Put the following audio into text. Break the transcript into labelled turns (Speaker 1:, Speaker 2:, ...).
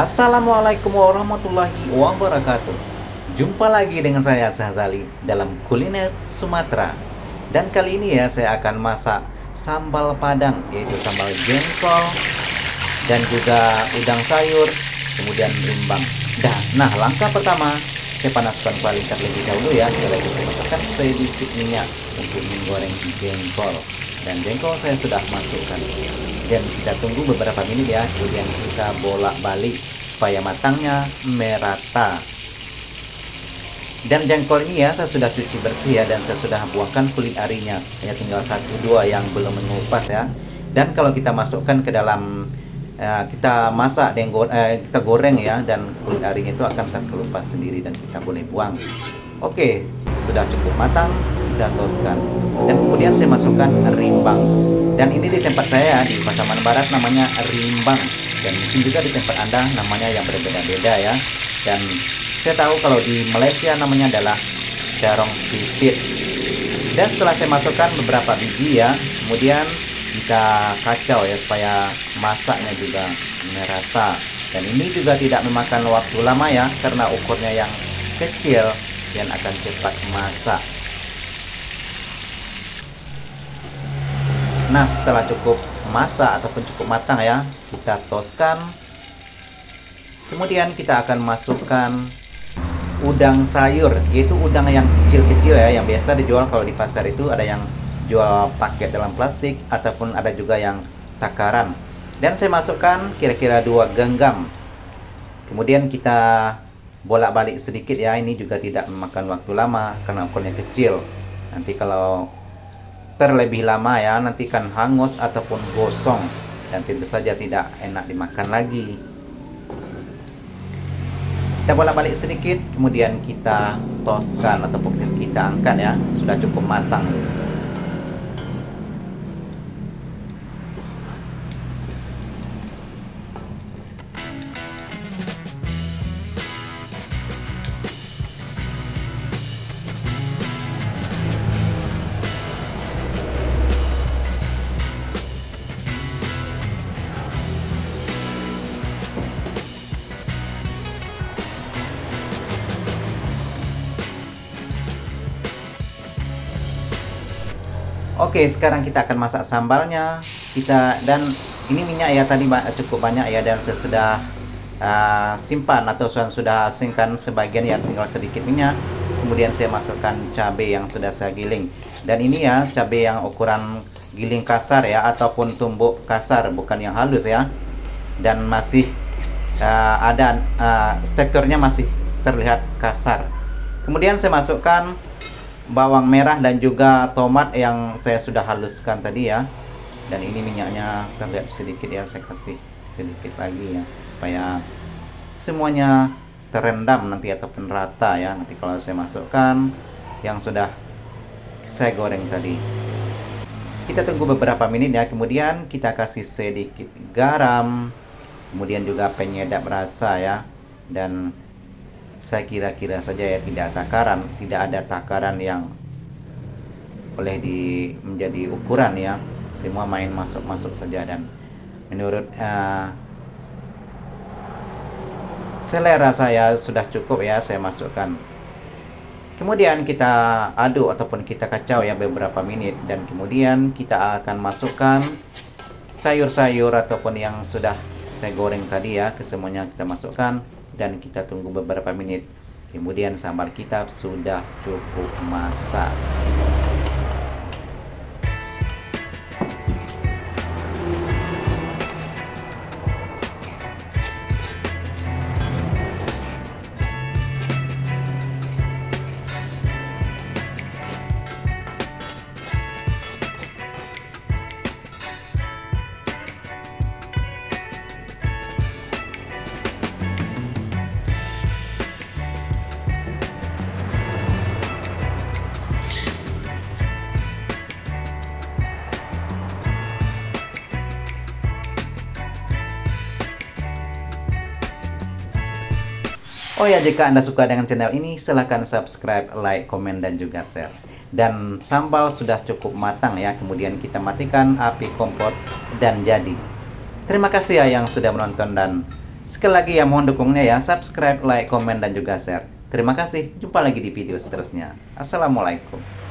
Speaker 1: Assalamualaikum warahmatullahi wabarakatuh. Jumpa lagi dengan saya Sahzali dalam kuliner Sumatera. Dan kali ini ya saya akan masak sambal Padang, yaitu sambal jengkol dan juga udang sayur, kemudian rimbang. Nah, langkah pertama saya panaskan kuali terlebih dahulu ya. Setelah itu saya masukkan sedikit minyak untuk menggoreng jengkol. Dan jengkol saya sudah masukkan. Dan kita tunggu beberapa menit ya, kemudian kita bolak-balik supaya matangnya merata. Dan jengkol ini ya saya sudah cuci bersih ya, dan saya sudah buangkan kulit arinya. Hanya tinggal 1-2 yang belum mengupas ya. Dan kalau kita masukkan ke dalam kita masak dan kita goreng ya, dan kulit arinya itu akan terkelupas sendiri dan kita boleh buang. Oke, sudah cukup matang, kita toskan. Dan kemudian saya masukkan rimbang. Dan ini di tempat saya di Pasaman Barat namanya rimbang, dan mungkin juga di tempat Anda namanya yang berbeda-beda ya. Dan saya tahu kalau di Malaysia namanya adalah jarong pipit. Dan setelah saya masukkan beberapa biji ya, kemudian kita kacau ya supaya masaknya juga merata. Dan ini juga tidak memakan waktu lama ya, karena ukurnya yang kecil dan akan cepat masak. Nah, setelah cukup masak ataupun cukup matang ya, kita toskan. Kemudian kita akan masukkan udang sayur, yaitu udang yang kecil-kecil ya, yang biasa dijual kalau di pasar itu ada yang jual paket dalam plastik ataupun ada juga yang takaran. Dan saya masukkan kira-kira 2 genggam. Kemudian kita bolak-balik sedikit ya, ini juga tidak memakan waktu lama karena ukurnya kecil. Nanti kalau terlebih lama ya, nanti kan hangus ataupun gosong dan tentu saja tidak enak dimakan lagi. Kita bolak-balik sedikit, kemudian kita toskan ataupun kita angkat ya, sudah cukup matang. Oke, sekarang kita akan masak sambalnya. Dan ini minyak ya tadi cukup banyak ya, dan saya sudah simpan atau sudah asingkan sebagian ya, tinggal sedikit minyak. Kemudian saya masukkan cabai yang sudah saya giling. Dan ini ya cabai yang ukuran giling kasar ya, ataupun tumbuk kasar, bukan yang halus ya. Dan masih ada teksturnya masih terlihat kasar. Kemudian saya masukkan bawang merah dan juga tomat yang saya sudah haluskan tadi ya. Dan ini minyaknya terlihat sedikit ya, saya kasih sedikit lagi ya supaya semuanya terendam nanti ataupun rata ya, nanti kalau saya masukkan yang sudah saya goreng tadi. Kita tunggu beberapa menit ya, kemudian kita kasih sedikit garam, kemudian juga penyedap rasa ya. Dan saya kira-kira saja ya, tidak ada takaran yang boleh menjadi ukuran ya, semua main masuk saja. Dan menurut selera saya sudah cukup ya, saya masukkan. Kemudian kita aduk ataupun kita kacau ya beberapa menit, dan kemudian kita akan masukkan sayur-sayur ataupun yang sudah saya goreng tadi ya, kesemuanya kita masukkan. Dan kita tunggu beberapa menit, kemudian sambal kita sudah cukup masak. Oh ya, jika Anda suka dengan channel ini, silahkan subscribe, like, komen, dan juga share. Dan sambal sudah cukup matang ya, kemudian kita matikan api kompor dan jadi. Terima kasih ya yang sudah menonton dan Sekali lagi ya mohon dukungnya ya, subscribe, like, komen, dan juga share. Terima kasih, jumpa lagi di video seterusnya. Assalamualaikum.